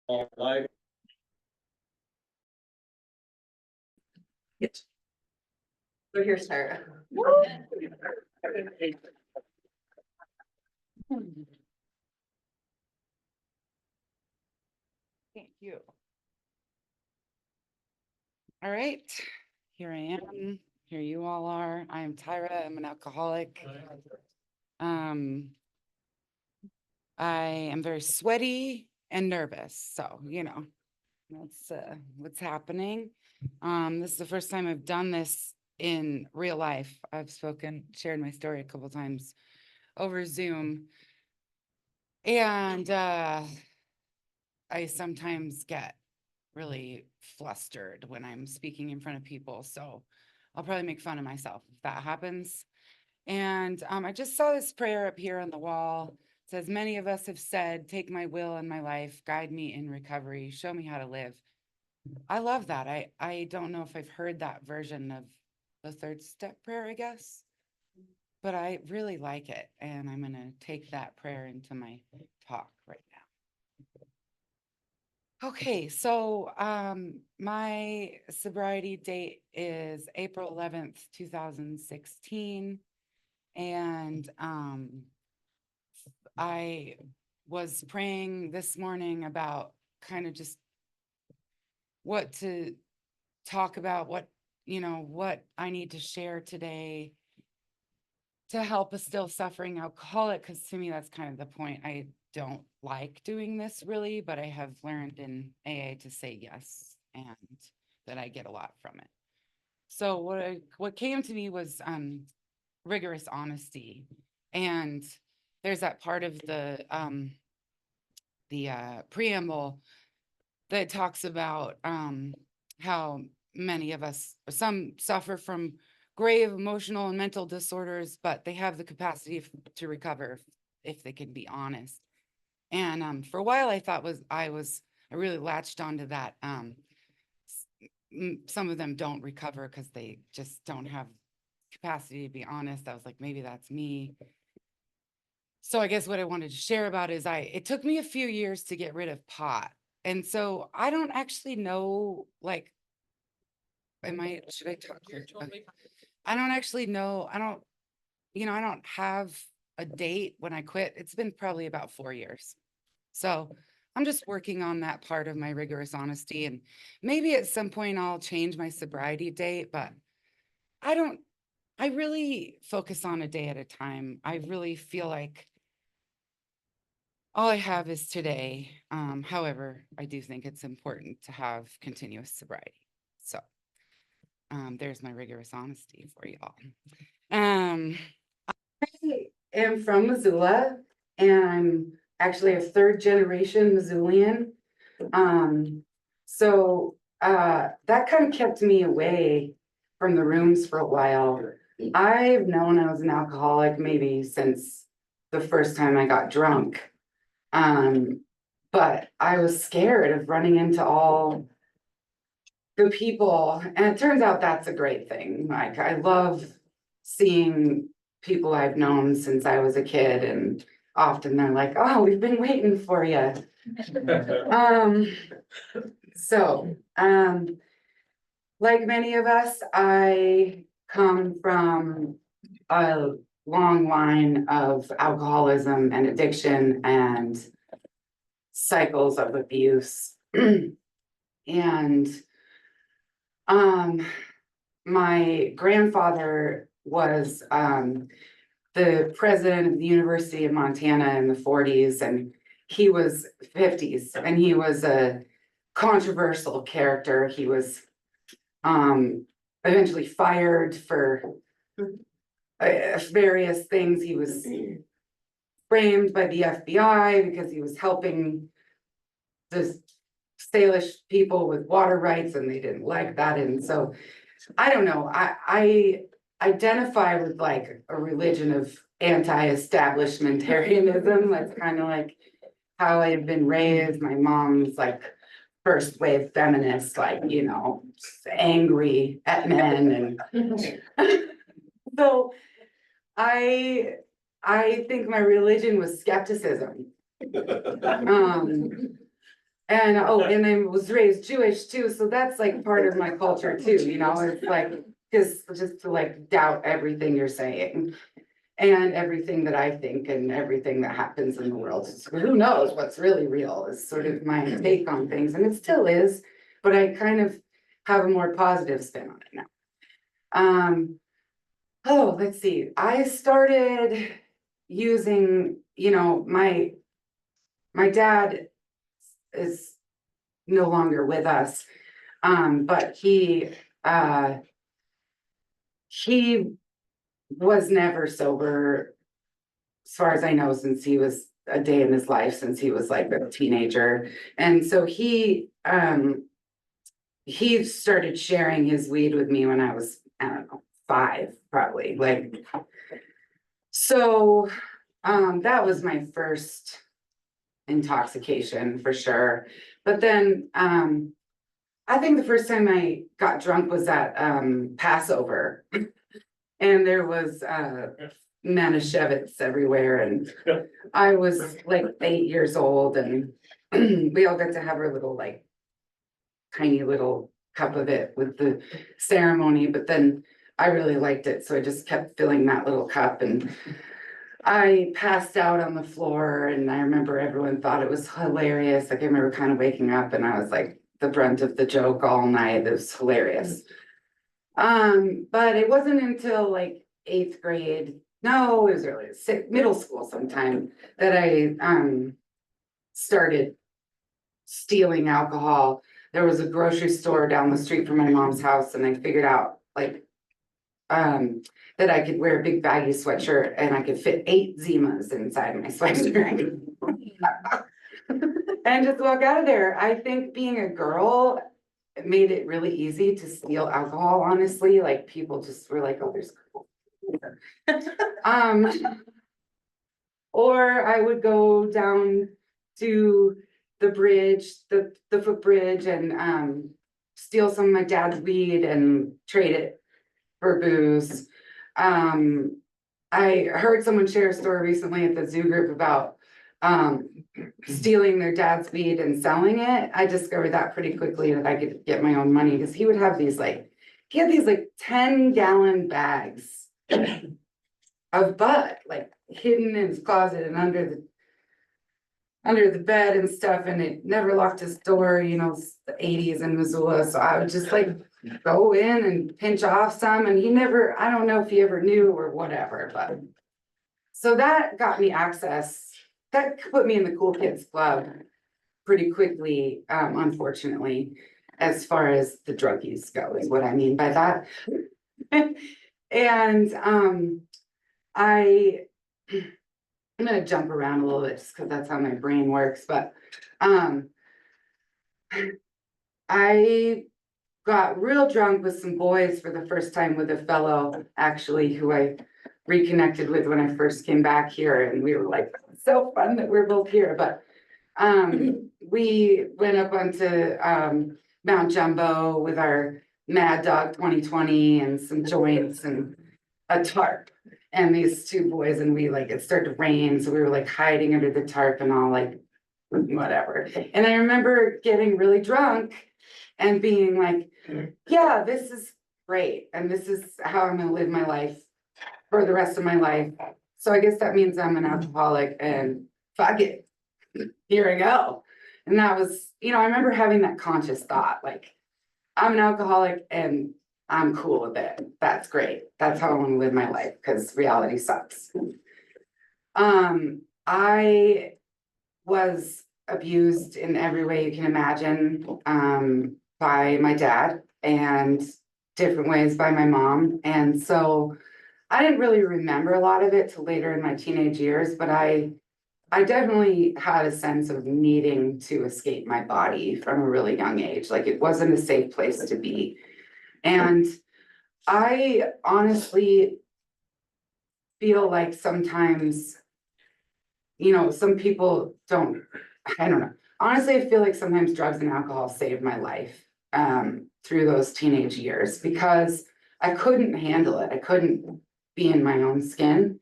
Like, So here's Tara. Thank you. All right, here I am. Here you all are. I am Tyra. I'm an alcoholic. I am very sweaty and nervous, so that's what's happening. This is the first time I've done this in real life. I've shared my story a couple times over Zoom, and I sometimes get really flustered when I'm speaking in front of people, so I'll probably make fun of myself if that happens. And I just saw this prayer up here on the wall. It says, many of us have said, take my will in my life, guide me in recovery, show me how to live. I love that. I don't know if I've heard that version of the third step prayer, I guess, but I really like it. And I'm going to take that prayer into my talk right now. Okay, so my sobriety date is April 11th, 2016. And I was praying this morning about kind of just what to talk about, what I need to share today to help a still suffering alcoholic, because to me, that's kind of the point. I don't like doing this really, but I have learned in AA to say yes, and that I get a lot from it. So what came to me was rigorous honesty. And there's that part of the preamble that talks about how many of us, some suffer from grave emotional and mental disorders, but they have the capacity to recover if they can be honest. And for a while I thought I really latched onto that. Some of them don't recover because they just don't have capacity to be honest. I was like, maybe that's me. So I guess what I wanted to share about is it took me a few years to get rid of pot. And so I don't actually know, like, should I talk here? Okay. I don't actually know. I don't have a date when I quit. It's been probably about 4 years. So I'm just working on that part of my rigorous honesty. And maybe at some point I'll change my sobriety date, but I really focus on a day at a time. I really feel like all I have is today. However, I do think it's important to have continuous sobriety. So there's my rigorous honesty for y'all. I am from Missoula, and I'm actually a third generation Missoulian. So that kind of kept me away from the rooms for a while. I've known I was an alcoholic maybe since the first time I got drunk. But I was scared of running into all the people, and it turns out that's a great thing. Like, I love seeing people I've known since I was a kid, and often they're like, oh, we've been waiting for you. Like many of us, I come from a long line of alcoholism and addiction and cycles of abuse. And my grandfather was the president of the University of Montana in the 40s, and he was 50s, and he was a controversial character. He was eventually fired for various things. He was framed by the FBI because he was helping the Salish people with water rights, and they didn't like that. And so I don't know, I identify with like a religion of anti-establishmentarianism. That's kind of like how I've been raised. My mom's like first wave feminist, like, angry at men. And so I think my religion was skepticism. And, oh, and I was raised Jewish too, so that's like part of my culture too, you know, it's like, just to like doubt everything you're saying. And everything that I think and everything that happens in the world. So who knows what's really real is sort of my take on things, and it still is, but I kind of have a more positive spin on it now. Oh, let's see, I started using, you know, my dad is no longer with us. But he was never sober, as far as I know, since he was a day in his life, since he was like a teenager. And so he started sharing his weed with me when I was, I don't know, 5, probably, like, so, that was my first intoxication for sure. But then, I think the first time I got drunk was at, Passover. And there was, Manischewitz everywhere, and I was like 8 years old, and we all got to have our little, like, tiny little cup of it with the ceremony, but then I really liked it, so I just kept filling that little cup, and I passed out on the floor, and I remember everyone thought it was hilarious. Like, I remember kind of waking up, and I was like the brunt of the joke all night. It was hilarious. But it wasn't until like 8th grade, no, it was early, middle school sometime, that I started stealing alcohol. There was a grocery store down the street from my mom's house, and I figured out like that I could wear a big baggy sweatshirt and I could fit 8 Zimas inside my sweatshirt. And just walk out of there. I think being a girl made it really easy to steal alcohol, honestly. Like, people just were like, oh, there's or I would go down to the bridge, the footbridge, and steal some of my dad's weed and trade it for booze. I heard someone share a story recently at the zoo group about stealing their dad's weed and selling it. I discovered that pretty quickly, that I could get my own money, because he had these like 10-gallon bags of bud, like, hidden in his closet and under the bed and stuff, and it never locked his door, you know, it's the 80s in Missoula, so I would just like go in and pinch off some, and I don't know if he ever knew or whatever, but. So that got me access, that put me in the cool kids club pretty quickly, unfortunately, as far as the drug use go, is what I mean by that. And I'm gonna jump around a little bit just because that's how my brain works, but I got real drunk with some boys for the first time, with a fellow actually who I reconnected with when I first came back here, and we were like, so fun that we're both here. But we went up onto Mount Jumbo with our Mad Dog 2020 and some joints and a tarp, and these 2 boys, and we like, it started to rain, so we were like hiding under the tarp and all, like, whatever. And I remember getting really drunk and being like, yeah, this is great, and this is how I'm gonna live my life for the rest of my life. So I guess that means I'm an alcoholic, and fuck it, here I go. And that was, you know, I remember having that conscious thought, like, I'm an alcoholic and I'm cool with it. That's great. That's how I want to live my life, because reality sucks. I was abused in every way you can imagine, by my dad, and different ways by my mom. And so I didn't really remember a lot of it till later in my teenage years, but I definitely had a sense of needing to escape my body from a really young age. Like, it wasn't a safe place to be. And I honestly feel like sometimes, you know, some people don't, I don't know. Honestly, I feel like sometimes drugs and alcohol saved my life through those teenage years, because I couldn't handle it. I couldn't be in my own skin.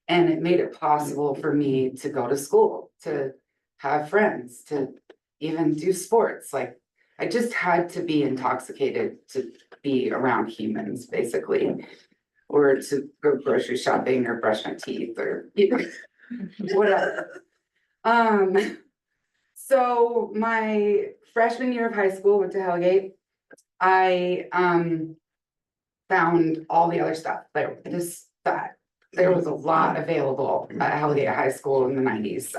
And it made it possible for me to go to school, to have friends, to even do sports. Like, I just had to be intoxicated to be around humans, basically. Or to go grocery shopping or brush my teeth or, you know, whatever. So my freshman year of high school, went to Hellgate. I found all the other stuff. There was a lot available at Hellgate High School in the 90s.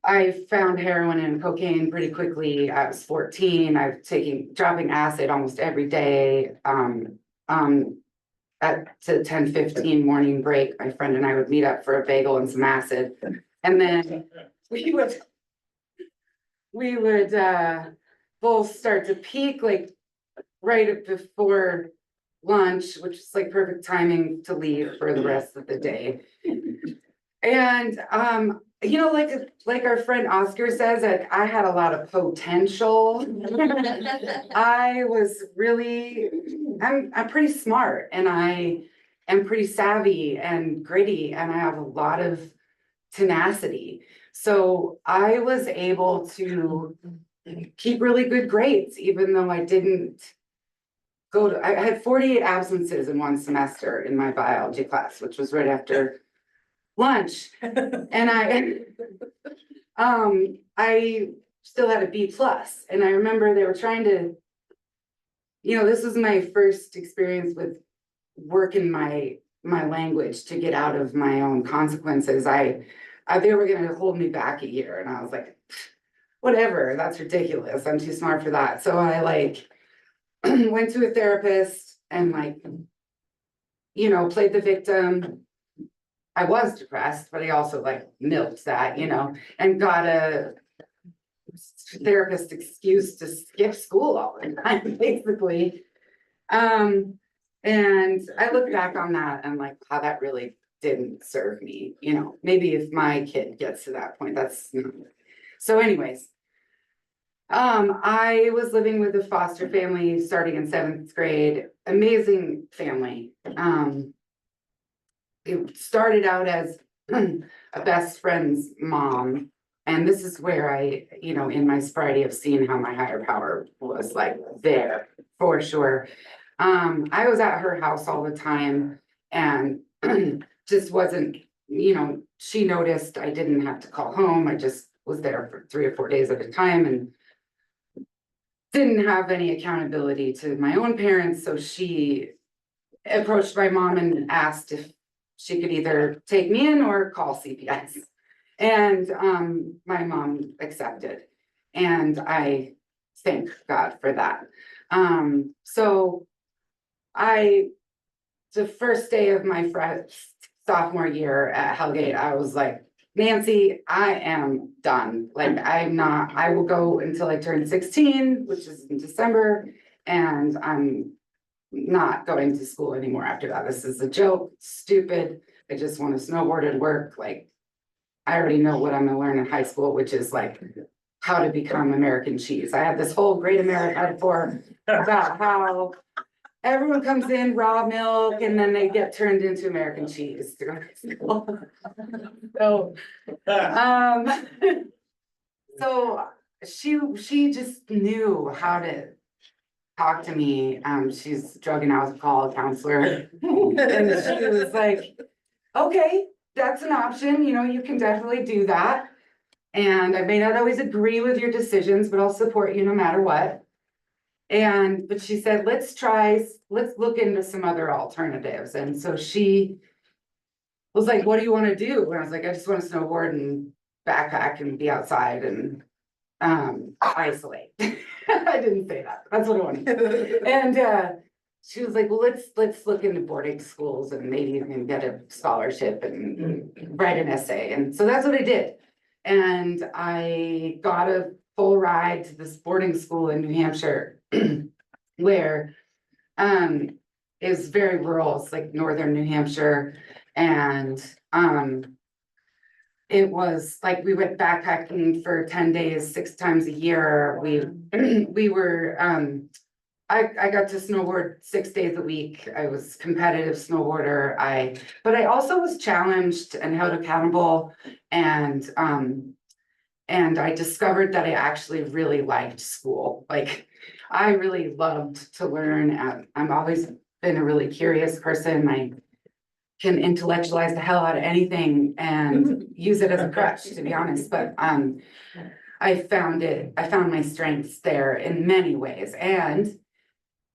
I found heroin and cocaine pretty quickly. I was 14. I was dropping acid almost every day. At the 10:15 morning break, my friend and I would meet up for a bagel and some acid. And then we would both start to peak like right before lunch, which is like perfect timing to leave for the rest of the day. And you know, like our friend Oscar says, like I had a lot of potential. I was really, I'm pretty smart and I am pretty savvy and gritty and I have a lot of tenacity. So I was able to keep really good grades, even though I didn't I had 48 absences in one semester in my biology class, which was right after lunch. And I still had a B plus, and I remember they were trying to, you know, this was my first experience with working my language to get out of my own consequences. They were gonna hold me back a year, and I was like, whatever, that's ridiculous. I'm too smart for that. So I like went to a therapist and like, you know, played the victim. I was depressed, but I also like milked that, you know, and got a therapist excuse to skip school all the time, basically. And I look back on that and like how that really didn't serve me, you know, maybe if my kid gets to that point, that's, so anyways. I was living with a foster family starting in 7th grade, amazing family. It started out as a best friend's mom. And this is where I, you know, in my sobriety have seen how my higher power was like there for sure. I was at her house all the time and just wasn't, you know, she noticed I didn't have to call home. I just was there for 3 or 4 days at a time and didn't have any accountability to my own parents. So she approached my mom and asked if she could either take me in or call CPS. And my mom accepted. And I thank God for that. So the first day of my sophomore year at Hellgate, I was like, Nancy, I am done. Like, I will go until I turn 16, which is in December, and I'm not going to school anymore after that. This is a joke, stupid. I just want to snowboard and work. Like, I already know what I'm gonna learn in high school, which is like how to become American cheese. I had this whole great American metaphor about how everyone comes in raw milk and then they get turned into American cheese to go to school. So, so she just knew how to talk to me. She's a drug and alcohol counselor. And she was like, okay, that's an option, you know, you can definitely do that. And I may not always agree with your decisions, but I'll support you no matter what. But she said, let's look into some other alternatives. And so she was like, what do you want to do? And I was like, I just want to snowboard and backpack and be outside and isolate. I didn't say that. That's what I wanted. And she was like, well, let's look into boarding schools and maybe you can get a scholarship and write an essay. And so that's what I did. And I got a full ride to this boarding school in New Hampshire where is very rural. It's like northern New Hampshire. And it was like we went backpacking for 10 days, 6 times a year. We were I got to snowboard 6 days a week. I was competitive snowboarder. But I also was challenged and held accountable and And I discovered that I actually really liked school. Like, I really loved to learn. I've always been a really curious person. I can intellectualize the hell out of anything and use it as a crutch, to be honest, but I found my strengths there in many ways, and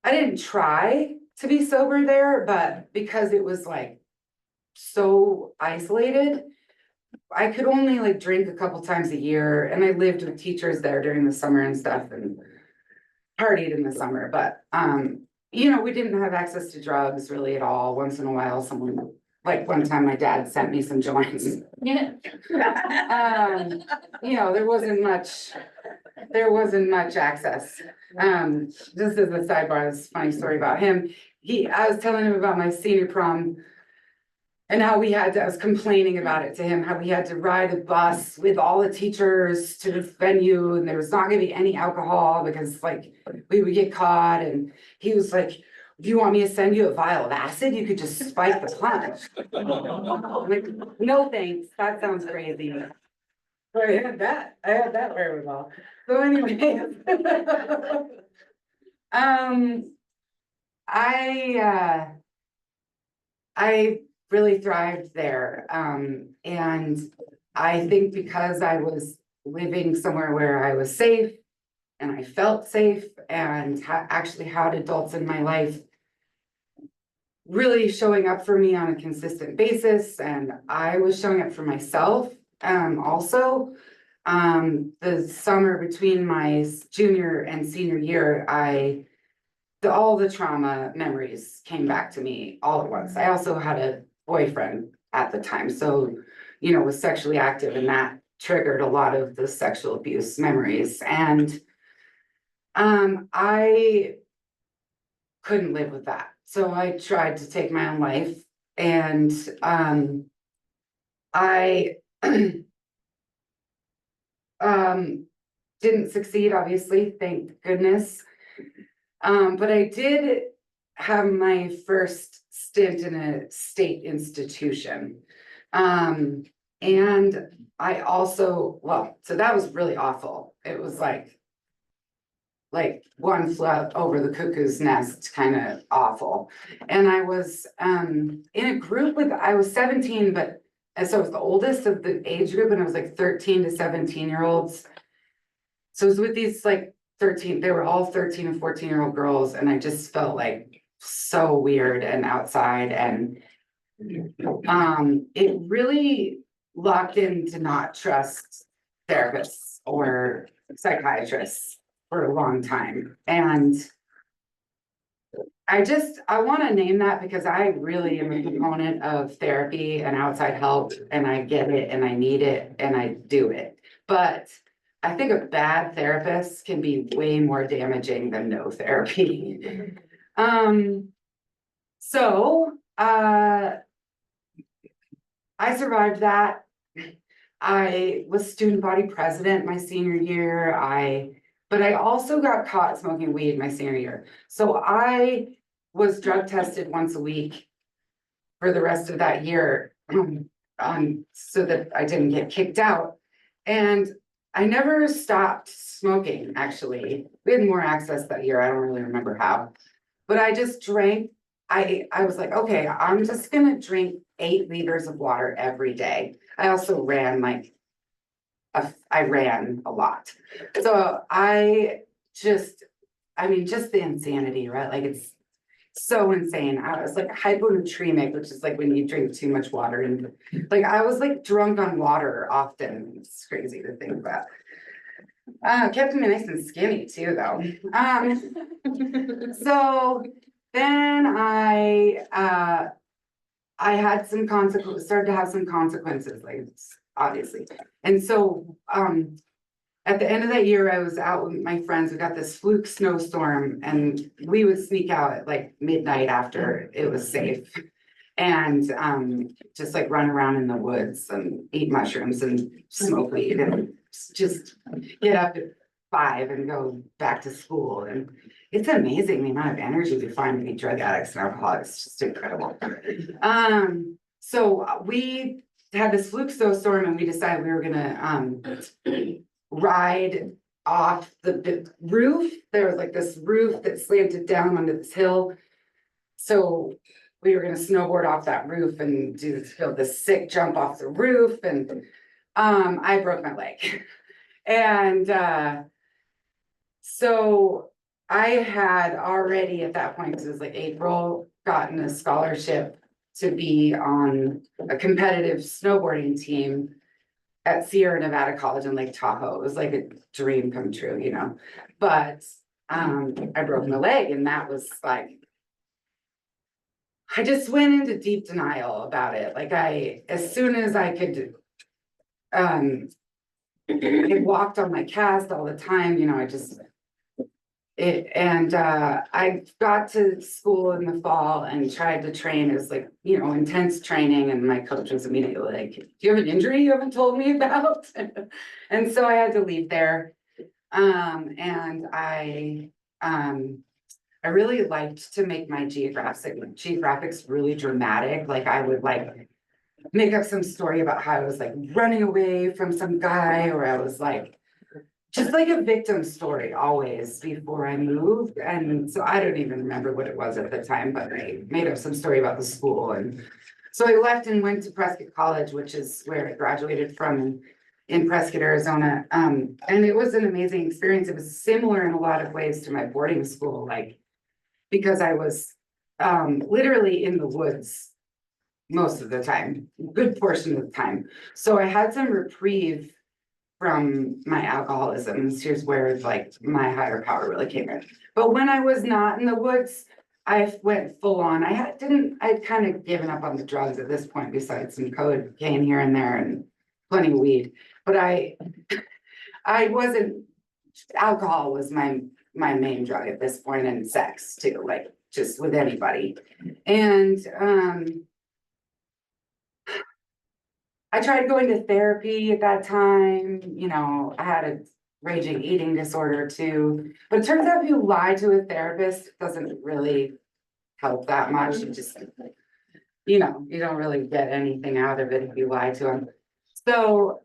I didn't try to be sober there, but because it was like so isolated, I could only like drink a couple times a year, and I lived with teachers there during the summer and stuff and partied in the summer, but we didn't have access to drugs really at all. Once in a while, someone, like one time my dad sent me some joints. Yeah. There wasn't much access. Just as a sidebar, this funny story about him. I was telling him about my senior prom and how I was complaining about it to him, how we had to ride a bus with all the teachers to this venue and there was not gonna be any alcohol because like we would get caught, and he was like, do you want me to send you a vial of acid? You could just spike the punch. I'm like, no, thanks. That sounds crazy. But I had that wherewithal. So anyway. I really thrived there. And I think because I was living somewhere where I was safe and I felt safe and actually had adults in my life really showing up for me on a consistent basis, and I was showing up for myself also. The summer between my junior and senior year, all the trauma memories came back to me all at once. I also had a boyfriend at the time, so was sexually active, and that triggered a lot of the sexual abuse memories. And I couldn't live with that. So I tried to take my own life, and I didn't succeed, obviously, thank goodness. But I did have my first stint in a state institution. And I also, so that was really awful. It was like one flew over the cuckoo's nest, kind of awful. And I was in a group I was 17, so I was the oldest of the age group, and I was like 13 to 17-year-olds. So it was with these like 13, they were all 13 and 14-year-old girls, and I just felt like so weird and outside, and it really locked in to not trust therapists or psychiatrists for a long time. And I want to name that because I really am a component of therapy and outside help, and I get it and I need it and I do it. But I think a bad therapist can be way more damaging than no therapy. So I survived that. I was student body president my senior year. But I also got caught smoking weed my senior year. So I was drug tested once a week for the rest of that year, so that I didn't get kicked out. And I never stopped smoking, actually. We had more access that year. I don't really remember how. But I just drank. I was like, okay, I'm just gonna drink 8 liters of water every day. I also ran I ran a lot. So just the insanity, right? Like it's so insane. I was like hyponatremic, which is like when you drink too much water, and like I was like drunk on water often. It's crazy to think about. Kept me nice and skinny too, though. So then I had some consequences, started to have some consequences, like obviously. And so at the end of that year, I was out with my friends. We got this fluke snowstorm, and we would sneak out at like midnight after it was safe, and just like run around in the woods and eat mushrooms and smoke weed and just get up at 5 and go back to school. And it's amazing the amount of energy we find to be drug addicts and alcoholics. It's just incredible. So we had this fluke snowstorm, and we decided we were gonna ride off the roof. There was like this roof that slanted down onto this hill. So we were gonna snowboard off that roof and build this sick jump off the roof, and I broke my leg. And so I had already at that point, because it was like April, gotten a scholarship to be on a competitive snowboarding team at Sierra Nevada College in Lake Tahoe. It was like a dream come true, you know, but I broke my leg, and that was like, I just went into deep denial about it. Like as soon as I could, I walked on my cast all the time, you know, I got to school in the fall and tried to train. It was like, you know, intense training, and my coach was immediately like, do you have an injury you haven't told me about? And so I had to leave there. And I really liked to make my geographics really dramatic. Like I would like make up some story about how I was like running away from some guy, or I was like, just like a victim story always before I moved. And so I don't even remember what it was at the time, but I made up some story about the school. And so I left and went to Prescott College, which is where I graduated from in Prescott, Arizona. And it was an amazing experience. It was similar in a lot of ways to my boarding school, like, because I was literally in the woods most of the time, good portion of the time. So I had some reprieve from my alcoholism. Here's where like my higher power really came in. But when I was not in the woods, I went full on. I'd kind of given up on the drugs at this point, besides some cocaine here and there and plenty of weed. But I wasn't, alcohol was my main drug at this point, and sex too, like just with anybody. And I tried going to therapy at that time. You know, I had a raging eating disorder too, but it turns out if you lie to a therapist, it doesn't really help that much. You just, you know, you don't really get anything out of it if you lie to them. So,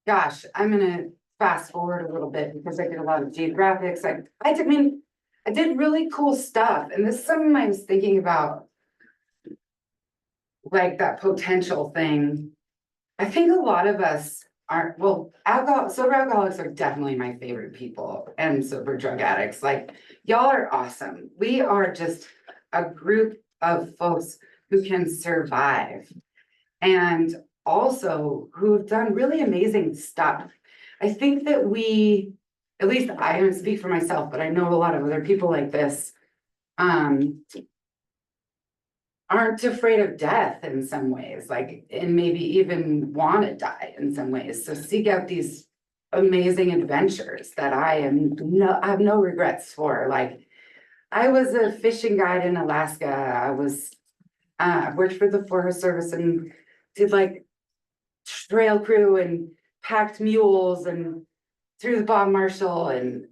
gosh, I'm gonna fast forward a little bit because I did a lot of geographics. I did really cool stuff, and this is something I was thinking about, like that potential thing. I think a lot of us aren't, well, sober alcoholics are definitely my favorite people, and sober drug addicts. Like, y'all are awesome. We are just a group of folks who can survive, and also who have done really amazing stuff. I think that we, at least I don't speak for myself, but I know a lot of other people like this, aren't afraid of death in some ways, like, and maybe even want to die in some ways. So seek out these amazing adventures that I have no regrets for. Like, I was a fishing guide in Alaska. I was worked for the Forest Service and did like trail crew and packed mules and through the Bob Marshall, and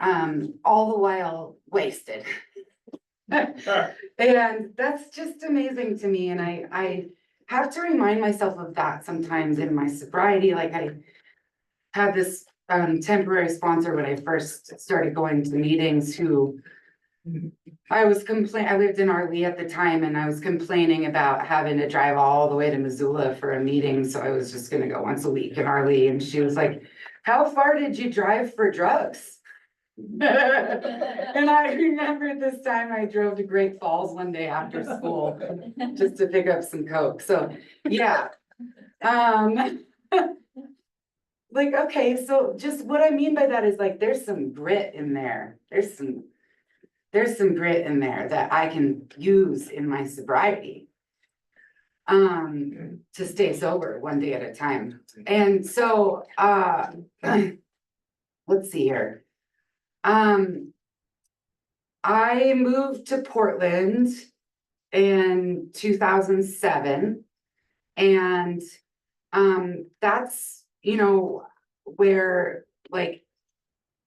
all the while wasted. And that's just amazing to me. And I have to remind myself of that sometimes in my sobriety. Like, I had this temporary sponsor when I first started going to meetings, who I lived in Arlee at the time, and I was complaining about having to drive all the way to Missoula for a meeting. So I was just gonna go once a week in Arlee, and she was like, how far did you drive for drugs? And I remember this time I drove to Great Falls one day after school just to pick up some coke. So yeah. Like, okay, so just what I mean by that is, like, there's some grit in there. There's some grit in there that I can use in my sobriety to stay sober one day at a time. And so let's see here. I moved to Portland in 2007, and that's, you know, where, like,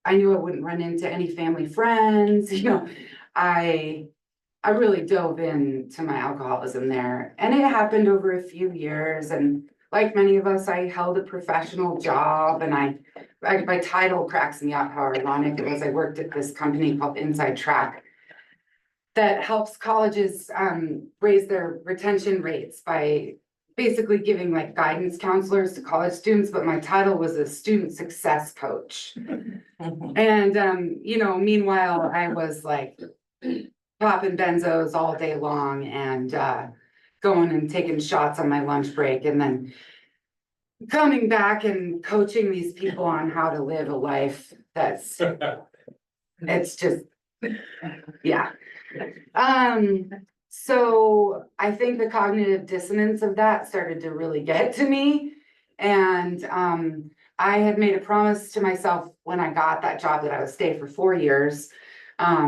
I knew I wouldn't run into any family friends. You know, I really dove into my alcoholism there, and it happened over a few years. And like many of us, I held a professional job and my title cracks me up how ironic it was. I worked at this company called Inside Track that helps colleges raise their retention rates by basically giving like guidance counselors to college students, but my title was a student success coach. And you know, meanwhile, I was like popping benzos all day long and going and taking shots on my lunch break and then coming back and coaching these people on how to live a life that's it's just yeah. So I think the cognitive dissonance of that started to really get to me. And I had made a promise to myself when I got that job that I would stay for 4 years.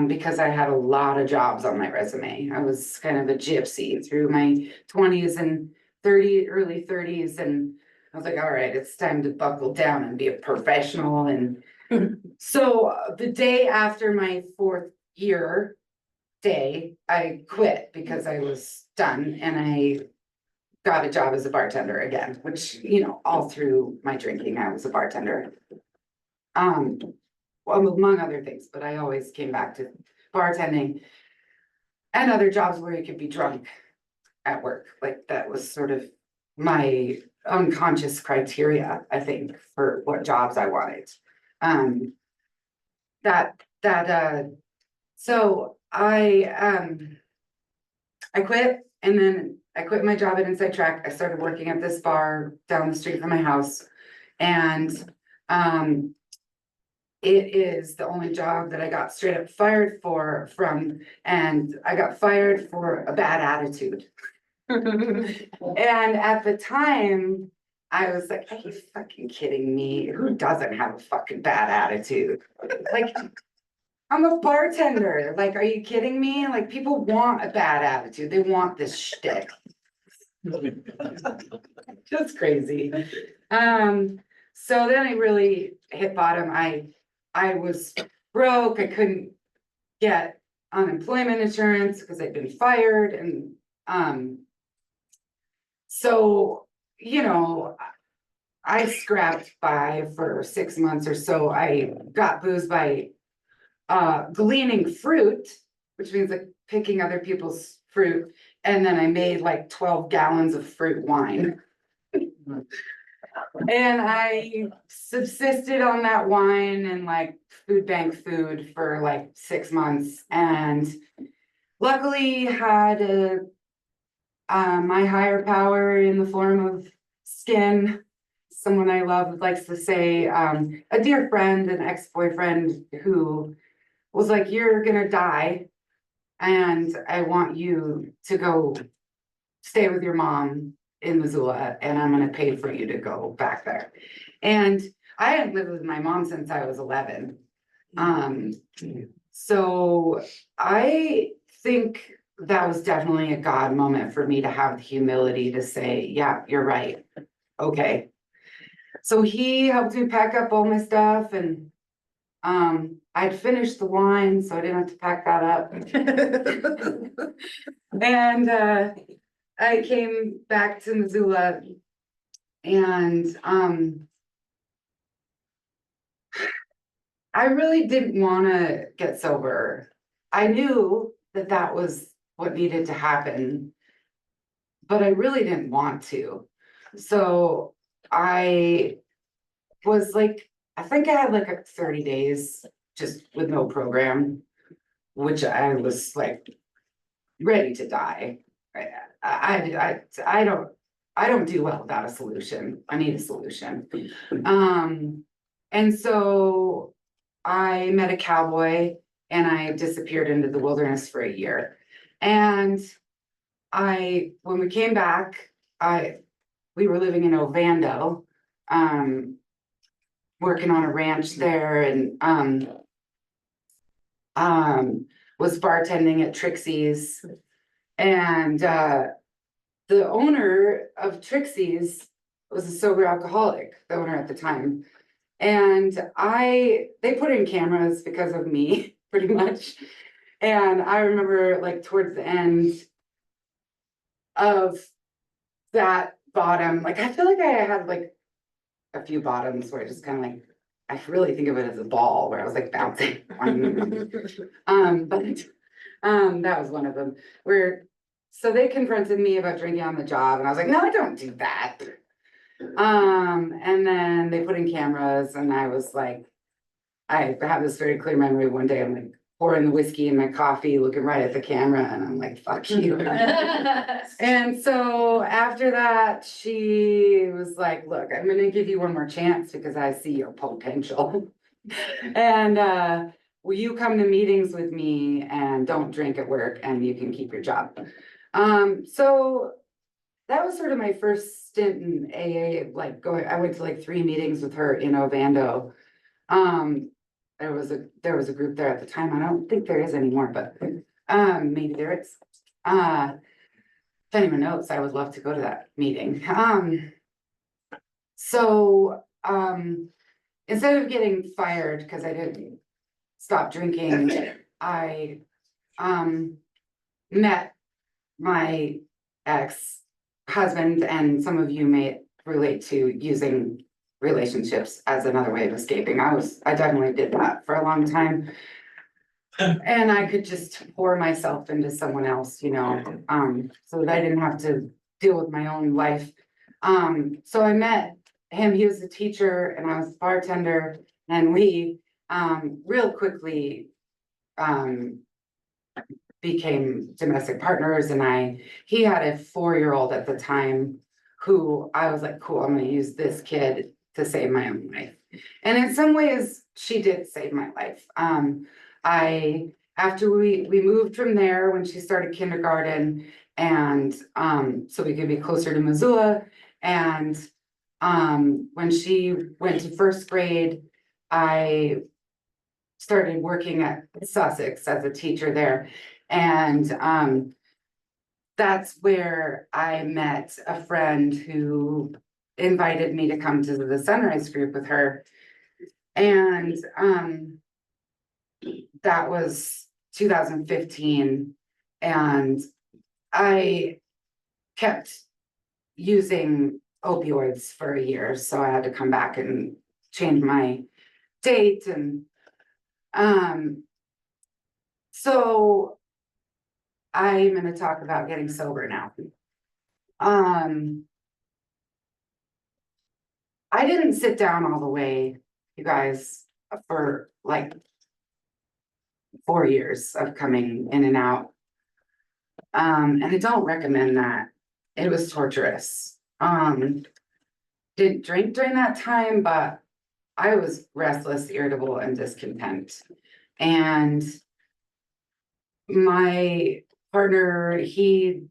Because I had a lot of jobs on my resume. I was kind of a gypsy through my 20s and early 30s. And I was like, all right, it's time to buckle down and be a professional. And so the day after my 4th year day, I quit because I was done and I got a job as a bartender again, which, you know, all through my drinking, I was a bartender. Well, among other things, but I always came back to bartending and other jobs where you could be drunk at work. Like that was sort of my unconscious criteria, I think, for what jobs I wanted. So I quit and then I quit my job at Inside Track. I started working at this bar down the street from my house. And it is the only job that I got straight up fired from, and I got fired for a bad attitude. And at the time, I was like, are you fucking kidding me? Who doesn't have a fucking bad attitude? Like, I'm a bartender. Like, are you kidding me? Like, people want a bad attitude. They want this shtick. Just crazy. So then I really hit bottom. I was broke. I couldn't get unemployment insurance because I'd been fired. And so, you know, I scrapped by for 6 months or so. I got booze by gleaning fruit, which means like picking other people's fruit. And then I made like 12 gallons of fruit wine. And I subsisted on that wine and like food bank food for like 6 months, and luckily had my higher power in the form of Skin, someone I love, likes to say, a dear friend, an ex-boyfriend who was like, you're gonna die and I want you to go stay with your mom in Missoula and I'm gonna pay for you to go back there. And I hadn't lived with my mom since I was 11. So I think that was definitely a God moment for me to have the humility to say, yeah, you're right. Okay. So he helped me pack up all my stuff, and I'd finished the wine, so I didn't have to pack that up. And I came back to Missoula, and I really didn't want to get sober. I knew that that was what needed to happen, but I really didn't want to. So I was like, I think I had like 30 days just with no program, which I was like ready to die. I don't do well without a solution. I need a solution. And so I met a cowboy and I disappeared into the wilderness for a year. And when we came back, we were living in Ovando, working on a ranch there, and was bartending at Trixie's. And the owner of Trixie's was a sober alcoholic, the owner at the time. And they put in cameras because of me, pretty much. And I remember like towards the end of that bottom, like, I feel like I had like a few bottoms where it just kind of like, I really think of it as a ball where I was like bouncing. But that was one of them where, so they confronted me about drinking on the job and I was like, no, I don't do that. And then they put in cameras and I was like, I have this very clear memory. One day I'm like pouring the whiskey in my coffee, looking right at the camera and I'm like, fuck you. And so after that, she was like, look, I'm gonna give you one more chance because I see your potential. And will you come to meetings with me and don't drink at work and you can keep your job? So that was sort of my first stint in AA, like I went to like 3 meetings with her in Ovando. There was a group there at the time. I don't think there is anymore, but maybe there is. If anyone knows, I would love to go to that meeting. So instead of getting fired because I didn't stop drinking, I met my ex-husband, and some of you may relate to using relationships as another way of escaping. I definitely did that for a long time. And I could just pour myself into someone else, you know, so that I didn't have to deal with my own life. So I met him, he was a teacher and I was a bartender, and we real quickly became domestic partners. And he had a 4-year-old at the time who I was like, cool, I'm gonna use this kid to save my own life. And in some ways, she did save my life. After we moved from there when she started kindergarten, and so we could be closer to Missoula. And when she went to 1st grade, I started working at Sussex as a teacher there. And that's where I met a friend who invited me to come to the Sunrise group with her. And that was 2015. And I kept using opioids for a year. So I had to come back and change my date. And so I'm going to talk about getting sober now. I didn't sit down all the way, you guys, for like 4 years of coming in and out. And I don't recommend that. It was torturous. Didn't drink during that time, but I was restless, irritable, and discontent. And my partner, he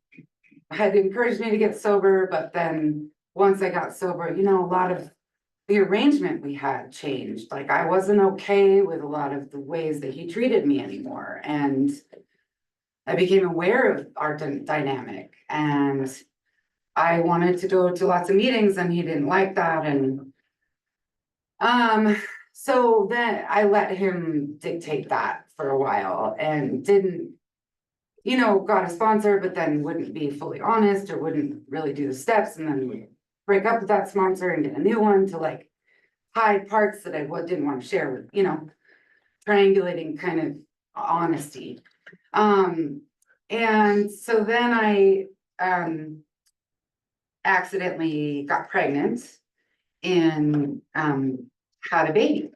had encouraged me to get sober, but then once I got sober, you know, a lot of the arrangement we had changed. Like I wasn't okay with a lot of the ways that he treated me anymore. And I became aware of our dynamic, and I wanted to go to lots of meetings and he didn't like that. And so then I let him dictate that for a while and didn't, you know, got a sponsor, but then wouldn't be fully honest or wouldn't really do the steps, and then break up with that sponsor and get a new one to like hide parts that I didn't want to share with, you know, triangulating kind of honesty. And so then I accidentally got pregnant and had a baby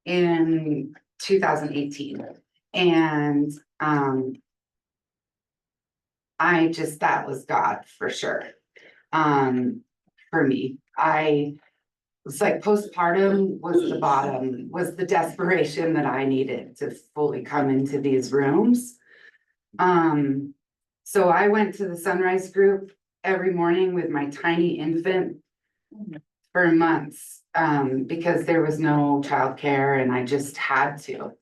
in 2018. And that was God for sure. For me, it's like postpartum was the bottom, was the desperation that I needed to fully come into these rooms. So I went to the Sunrise group every morning with my tiny infant for months, because there was no childcare and I just had to.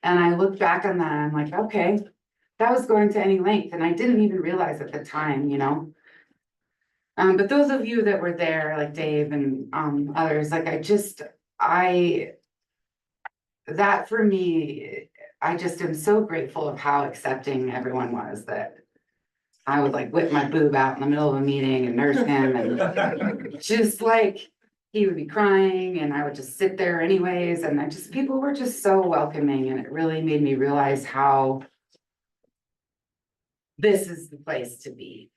And I look back on that and I'm like, okay, that was going to any length. And I didn't even realize at the time, you know. But those of you that were there, like Dave and others, like that for me, I just am so grateful of how accepting everyone was, that I would like whip my boob out in the middle of a meeting and nurse him and just like, he would be crying and I would just sit there anyways. And people were just so welcoming and it really made me realize how this is the place to be.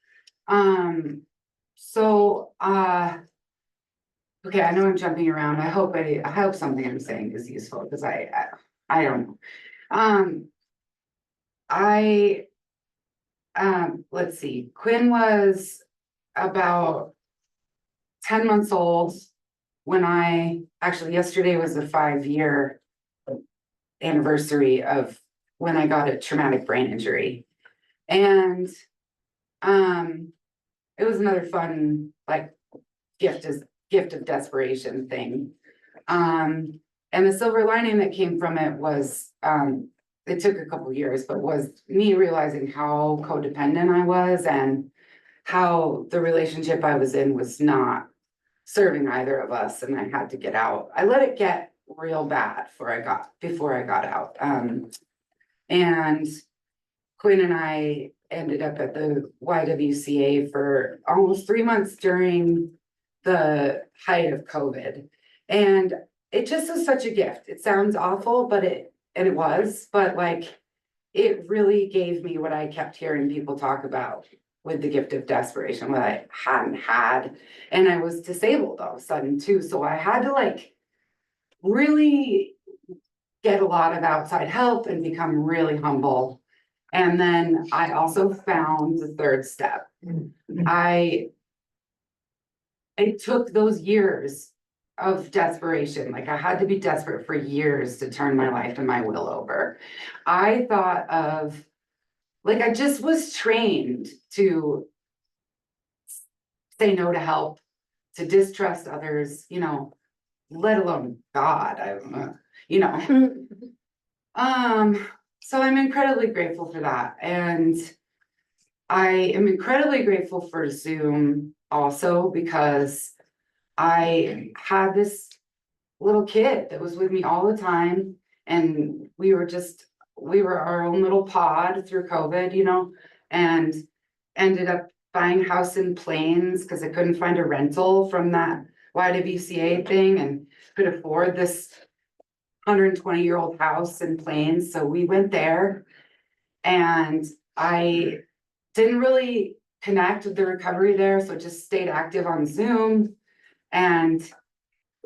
Okay, I know I'm jumping around. I hope something I'm saying is useful because I don't know. Let's see, Quinn was about 10 months old when actually yesterday was the 5-year anniversary of when I got a traumatic brain injury. And it was another fun, like, gift of desperation thing. And the silver lining that came from it was, it took a couple years, but was me realizing how codependent I was and how the relationship I was in was not serving either of us, and I had to get out. I let it get real bad before I got out. And Quinn and I ended up at the YWCA for almost 3 months during the height of COVID. And it just was such a gift. It sounds awful, but it was, but like, it really gave me what I kept hearing people talk about with the gift of desperation, what I hadn't had. And I was disabled all of a sudden too. So I had to like really get a lot of outside help and become really humble. And then I also found the third step. It took those years of desperation. Like I had to be desperate for years to turn my life and my will over. I thought of, like, I just was trained to say no to help, to distrust others, let alone God, so I'm incredibly grateful for that. And I am incredibly grateful for Zoom also because I had this little kid that was with me all the time. And we were our own little pod through COVID, and ended up buying a house in Plains because I couldn't find a rental from that YWCA thing and could afford this 120-year-old house in Plains. So we went there, and I didn't really connect with the recovery there. So just stayed active on Zoom. And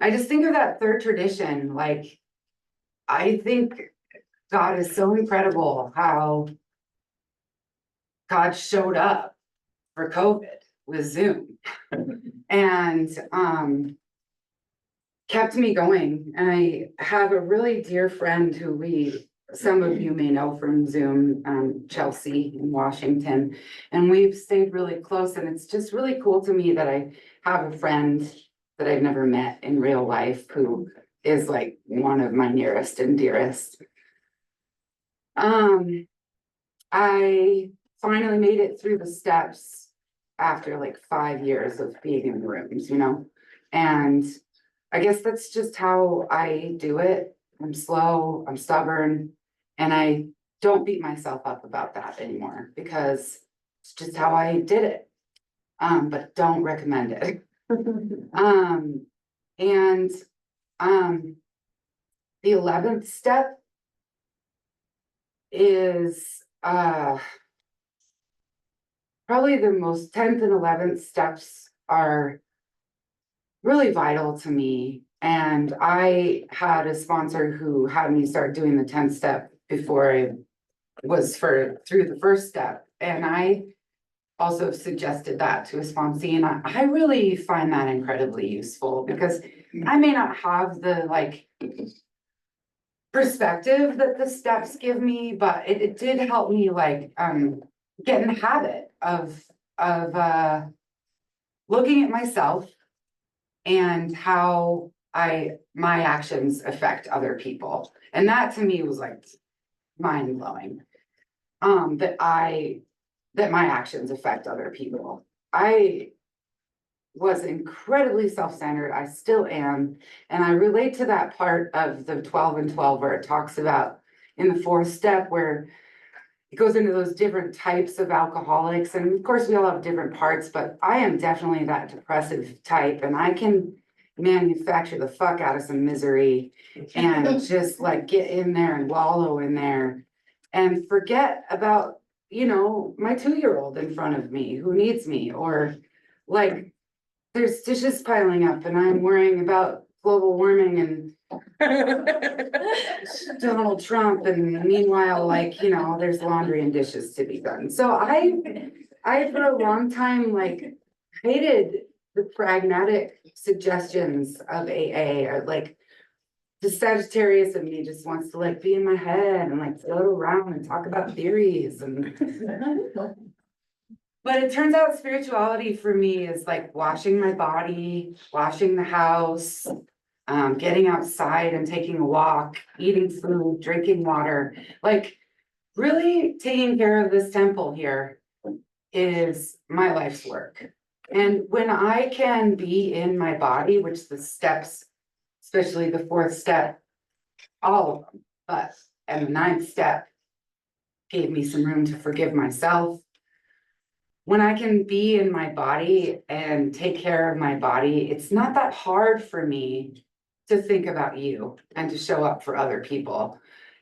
I just think of that third tradition. Like, I think God is so incredible how God showed up for COVID with Zoom and kept me going. And I have a really dear friend who some of you may know from Zoom, Chelsea in Washington, and we've stayed really close. And it's just really cool to me that I have a friend that I've never met in real life who is like one of my nearest and dearest. I finally made it through the steps after like 5 years of being in the rooms, and I guess that's just how I do it. I'm slow, I'm stubborn, and I don't beat myself up about that anymore because it's just how I did it. But don't recommend it. And the 11th step is probably the most 10th and 11th steps are really vital to me. And I had a sponsor who had me start doing the 10th step before I was through the first step. And I also suggested that to a sponsee, and I really find that incredibly useful because I may not have the like perspective that the steps give me, but it did help me like get in the habit of looking at myself and how my actions affect other people. And that to me was like mind blowing. That my actions affect other people. I was incredibly self-centered. I still am. And I relate to that part of the 12 and 12 where it talks about in the 4th step where it goes into those different types of alcoholics, and of course, we all have different parts, but I am definitely that depressive type, and I can manufacture the fuck out of some misery and just like get in there and wallow in there and forget about, you know, my 2-year-old in front of me who needs me, or like there's dishes piling up and I'm worrying about global warming and Donald Trump, and meanwhile, like, you know, there's laundry and dishes to be done. So I for a long time, like, hated the pragmatic suggestions of AA, or like the Sagittarius in me just wants to like be in my head and like float around and talk about theories and. But it turns out spirituality for me is like washing my body, washing the house, getting outside and taking a walk, eating food, drinking water, like really taking care of this temple here is my life's work. And when I can be in my body, which the steps, especially the 4th step, all of them, but, and the 9th step gave me some room to forgive myself. When I can be in my body and take care of my body, it's not that hard for me to think about you and to show up for other people.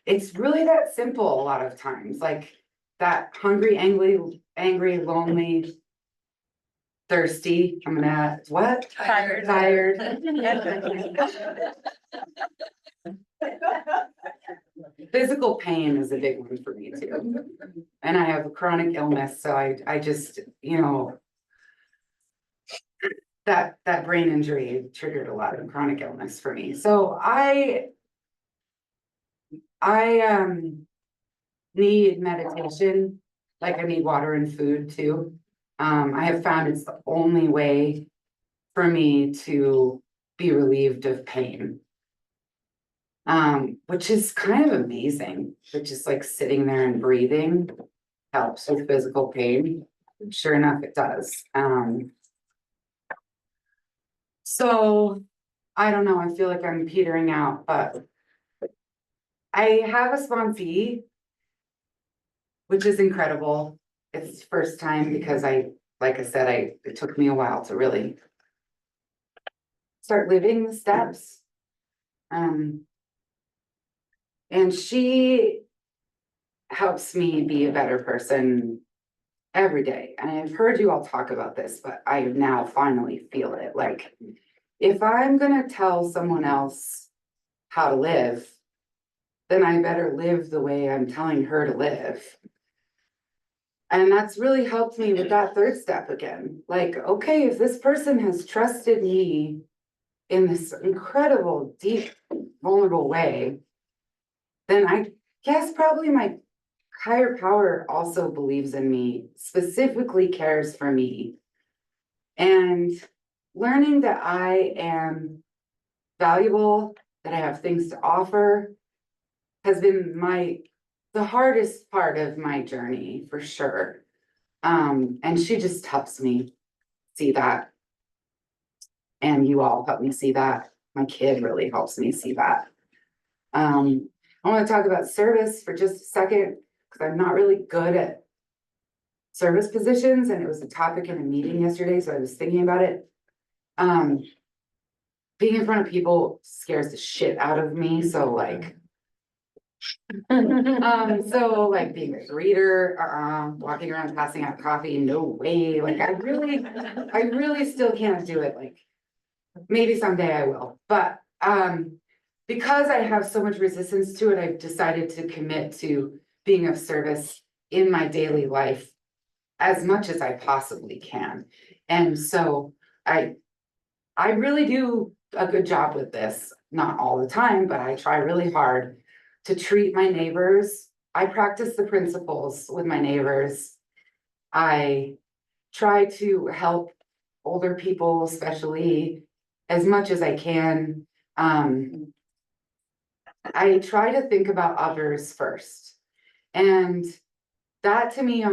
It's really that simple a lot of times, like that hungry, angry, lonely, thirsty, I'm gonna, what? Tired. Physical pain is a big one for me too. And I have a chronic illness, so I just, you know, that brain injury triggered a lot of chronic illness for me. So I need meditation, like I need water and food too. I have found it's the only way for me to be relieved of pain. Which is kind of amazing, but just like sitting there and breathing helps with physical pain. Sure enough, it does. So I don't know, I feel like I'm petering out, but I have a sponsee, which is incredible. It's the first time because like I said, it took me a while to really start living the steps. And she helps me be a better person every day. And I've heard you all talk about this, but I now finally feel it. Like, if I'm gonna tell someone else how to live, then I better live the way I'm telling her to live. And that's really helped me with that 3rd step again. Like, okay, if this person has trusted me in this incredible, deep, vulnerable way, then I guess probably my higher power also believes in me, specifically cares for me. And learning that I am valuable, that I have things to offer, has been the hardest part of my journey for sure. And she just helps me see that. And you all help me see that. My kid really helps me see that. I want to talk about service for just a second, because I'm not really good at service positions, and it was a topic in a meeting yesterday, so I was thinking about it. Being in front of people scares the shit out of me, so like so like being a greeter, walking around passing out coffee, no way. Like I really still can't do it. Like maybe someday I will, but because I have so much resistance to it, I've decided to commit to being of service in my daily life as much as I possibly can. And so I really do a good job with this, not all the time, but I try really hard to treat my neighbors. I practice the principles with my neighbors. I try to help older people, especially, as much as I can. I try to think about others first. And that to me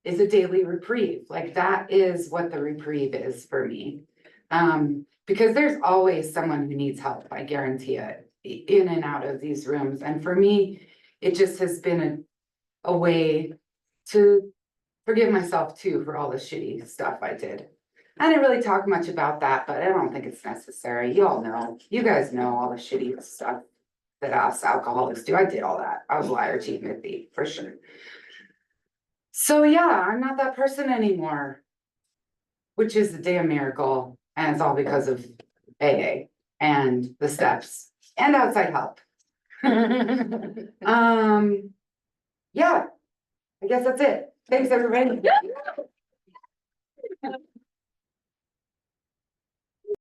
is a daily reprieve. Like that is what the reprieve is for me. Because there's always someone who needs help, I guarantee it, in and out of these rooms. And for me, it just has been a way to forgive myself too for all the shitty stuff I did. I didn't really talk much about that, but I don't think it's necessary. You all know, you guys know all the shitty stuff that us alcoholics do. I did all that. I was a liar, cheat, and a thief, for sure. So yeah, I'm not that person anymore, which is a damn miracle. And it's all because of AA and the steps and outside help. Yeah, I guess that's it. Thanks, everybody.